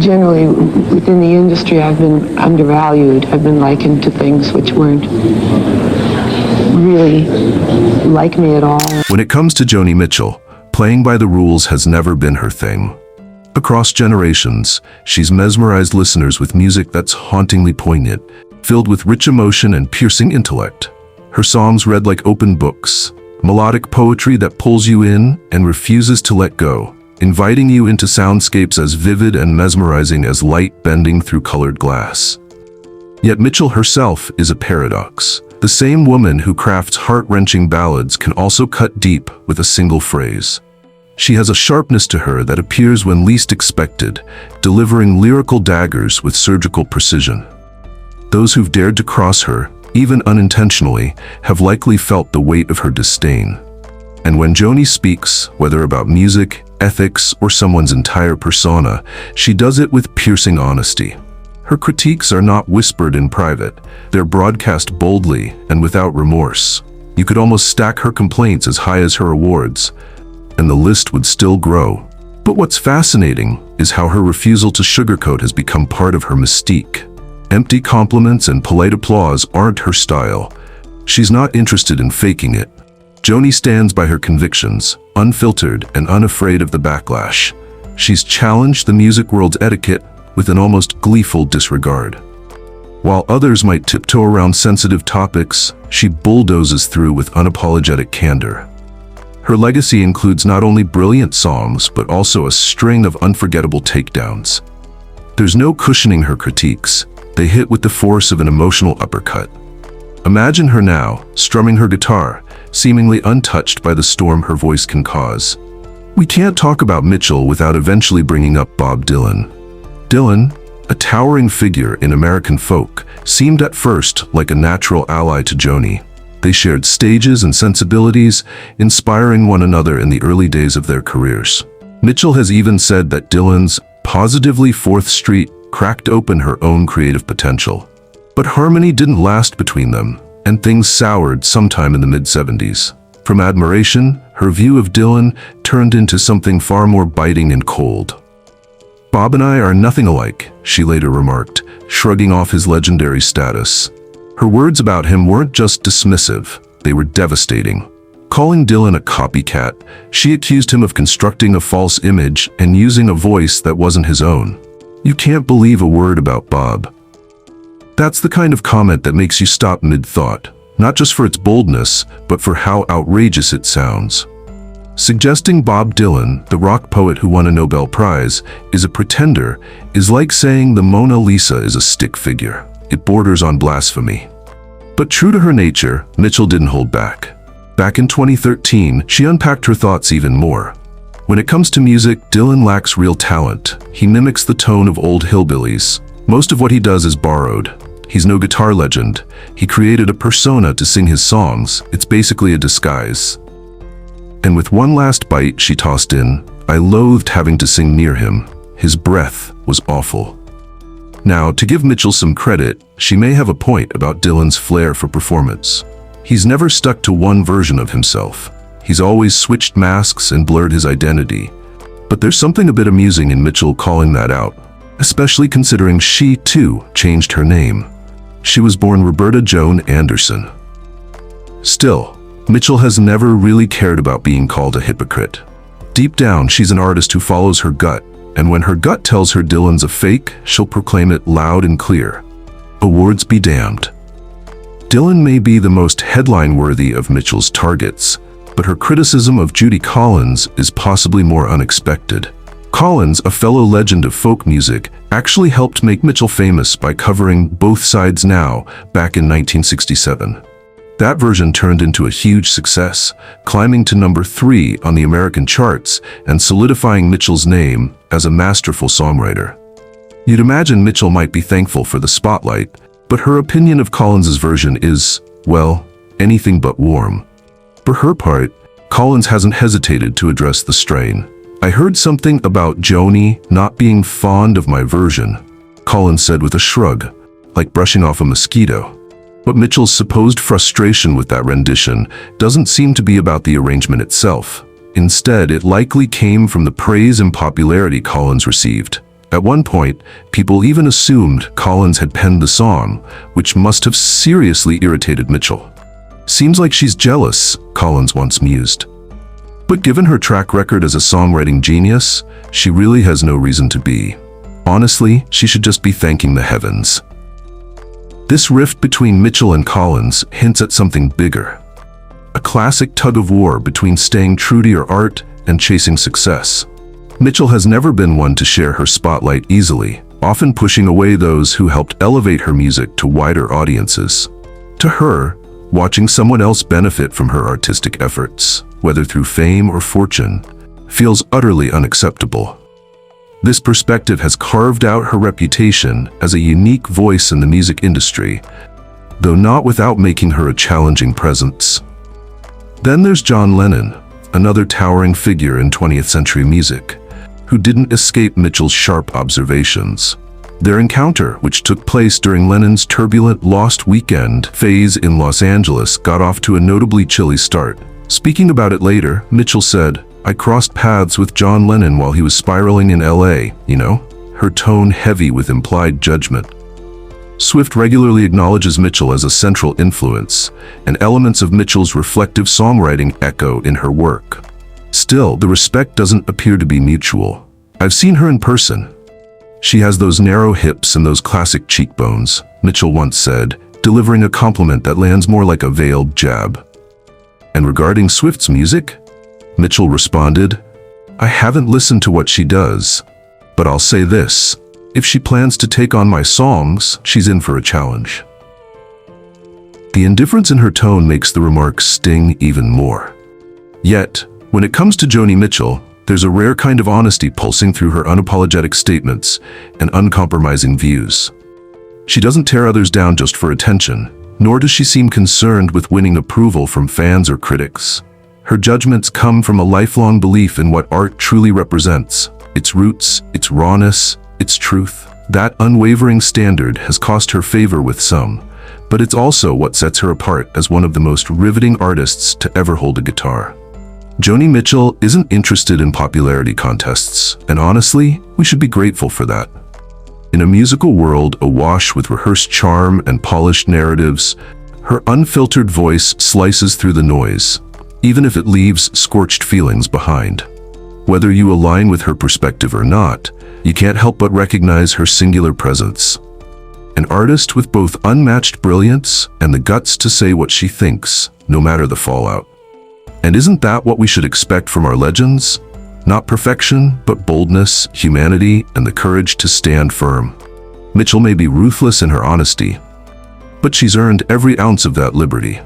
generally within the industry I've been undervalued. I've been likened to things which weren't really like me at all. When it comes to Joni Mitchell, playing by the rules has never been her thing. Across generations, she's mesmerized listeners with music that's hauntingly poignant, filled with rich emotion and piercing intellect. Her songs read like open books, melodic poetry that pulls you in and refuses to let go, inviting you into soundscapes as vivid and mesmerizing as light bending through colored glass. Yet Mitchell herself is a paradox. The same woman who crafts heart-wrenching ballads can also cut deep with a single phrase. She has a sharpness to her that appears when least expected, delivering lyrical daggers with surgical precision. Those who've dared to cross her, even unintentionally, have likely felt the weight of her disdain. And when Joni speaks, whether about music, ethics, or someone's entire persona, she does it with piercing honesty. Her critiques are not whispered in private, they're broadcast boldly and without remorse. You could almost stack her complaints as high as her awards, and the list would still grow. But what's fascinating is how her refusal to sugarcoat has become part of her mystique. Empty compliments and polite applause aren't her style. She's not interested in faking it. Joni stands by her convictions, unfiltered and unafraid of the backlash. She's challenged the music world's etiquette with an almost gleeful disregard. While others might tiptoe around sensitive topics, she bulldozes through with unapologetic candor. Her legacy includes not only brilliant songs, but also a string of unforgettable takedowns. There's no cushioning her critiques. They hit with the force of an emotional uppercut. Imagine her now, strumming her guitar, seemingly untouched by the storm her voice can cause. We can't talk about Mitchell without eventually bringing up Bob Dylan. Dylan, a towering figure in American folk, seemed at first like a natural ally to Joni. They shared stages and sensibilities, inspiring one another in the early days of their careers. Mitchell has even said that Dylan's positively 4th Street cracked open her own creative potential. But harmony didn't last between them, and things soured sometime in the mid-70s. From admiration, her view of Dylan turned into something far more biting and cold. "Bob and I are nothing alike," she later remarked, shrugging off his legendary status. Her words about him weren't just dismissive, they were devastating. Calling Dylan a copycat, she accused him of constructing a false image and using a voice that wasn't his own. "You can't believe a word about Bob." That's the kind of comment that makes you stop mid-thought, not just for its boldness, but for how outrageous it sounds. Suggesting Bob Dylan, the rock poet who won a Nobel Prize, is a pretender is like saying the Mona Lisa is a stick figure. It borders on blasphemy. But true to her nature, Mitchell didn't hold back. Back in 2013, she unpacked her thoughts even more. When it comes to music, Dylan lacks real talent. He mimics the tone of old hillbillies. Most of what he does is borrowed. He's no guitar legend. He created a persona to sing his songs. It's basically a disguise. And with one last bite, she tossed in, "I loathed having to sing near him. His breath was awful." Now, to give Mitchell some credit, she may have a point about Dylan's flair for performance. He's never stuck to one version of himself. He's always switched masks and blurred his identity. But there's something a bit amusing in Mitchell calling that out, especially considering she, too, changed her name. She was born Roberta Joan Anderson. Still, Mitchell has never really cared about being called a hypocrite. Deep down, she's an artist who follows her gut, and when her gut tells her Dylan's a fake, she'll proclaim it loud and clear. Awards be damned. Dylan may be the most headline-worthy of Mitchell's targets, but her criticism of Judy Collins is possibly more unexpected. Collins, a fellow legend of folk music, actually helped make Mitchell famous by covering Both Sides Now back in 1967. That version turned into a huge success, climbing to number 3 on the American charts and solidifying Mitchell's name as a masterful songwriter. You'd imagine Mitchell might be thankful for the spotlight, but her opinion of Collins's version is, well, anything but warm. For her part, Collins hasn't hesitated to address the strain. "I heard something about Joni not being fond of my version," Collins said with a shrug, like brushing off a mosquito. But Mitchell's supposed frustration with that rendition doesn't seem to be about the arrangement itself. Instead, it likely came from the praise and popularity Collins received. At one point, people even assumed Collins had penned the song, which must have seriously irritated Mitchell. "Seems like she's jealous," Collins once mused. But given her track record as a songwriting genius, she really has no reason to be. Honestly, she should just be thanking the heavens. This rift between Mitchell and Collins hints at something bigger. A classic tug-of-war between staying true to your art and chasing success. Mitchell has never been one to share her spotlight easily, often pushing away those who helped elevate her music to wider audiences. To her, watching someone else benefit from her artistic efforts, whether through fame or fortune, feels utterly unacceptable. This perspective has carved out her reputation as a unique voice in the music industry, though not without making her a challenging presence. Then there's John Lennon, another towering figure in 20th century music, who didn't escape Mitchell's sharp observations. Their encounter, which took place during Lennon's turbulent Lost Weekend phase in Los Angeles, got off to a notably chilly start. Speaking about it later, Mitchell said, "I crossed paths with John Lennon while he was spiraling in LA, you know?" Her tone heavy with implied judgment. Swift regularly acknowledges Mitchell as a central influence, and elements of Mitchell's reflective songwriting echo in her work. Still, the respect doesn't appear to be mutual. "I've seen her in person. She has those narrow hips and those classic cheekbones," Mitchell once said, delivering a compliment that lands more like a veiled jab. And regarding Swift's music, Mitchell responded, "I haven't listened to what she does, but I'll say this. If she plans to take on my songs, she's in for a challenge." The indifference in her tone makes the remarks sting even more. Yet, when it comes to Joni Mitchell, there's a rare kind of honesty pulsing through her unapologetic statements and uncompromising views. She doesn't tear others down just for attention, nor does she seem concerned with winning approval from fans or critics. Her judgments come from a lifelong belief in what art truly represents, its roots, its rawness, its truth. That unwavering standard has cost her favor with some, but it's also what sets her apart as one of the most riveting artists to ever hold a guitar. Joni Mitchell isn't interested in popularity contests, and honestly, we should be grateful for that. In a musical world awash with rehearsed charm and polished narratives, her unfiltered voice slices through the noise, even if it leaves scorched feelings behind. Whether you align with her perspective or not, you can't help but recognize her singular presence. An artist with both unmatched brilliance and the guts to say what she thinks, no matter the fallout. And isn't that what we should expect from our legends? Not perfection, but boldness, humanity, and the courage to stand firm. Mitchell may be ruthless in her honesty, but she's earned every ounce of that liberty.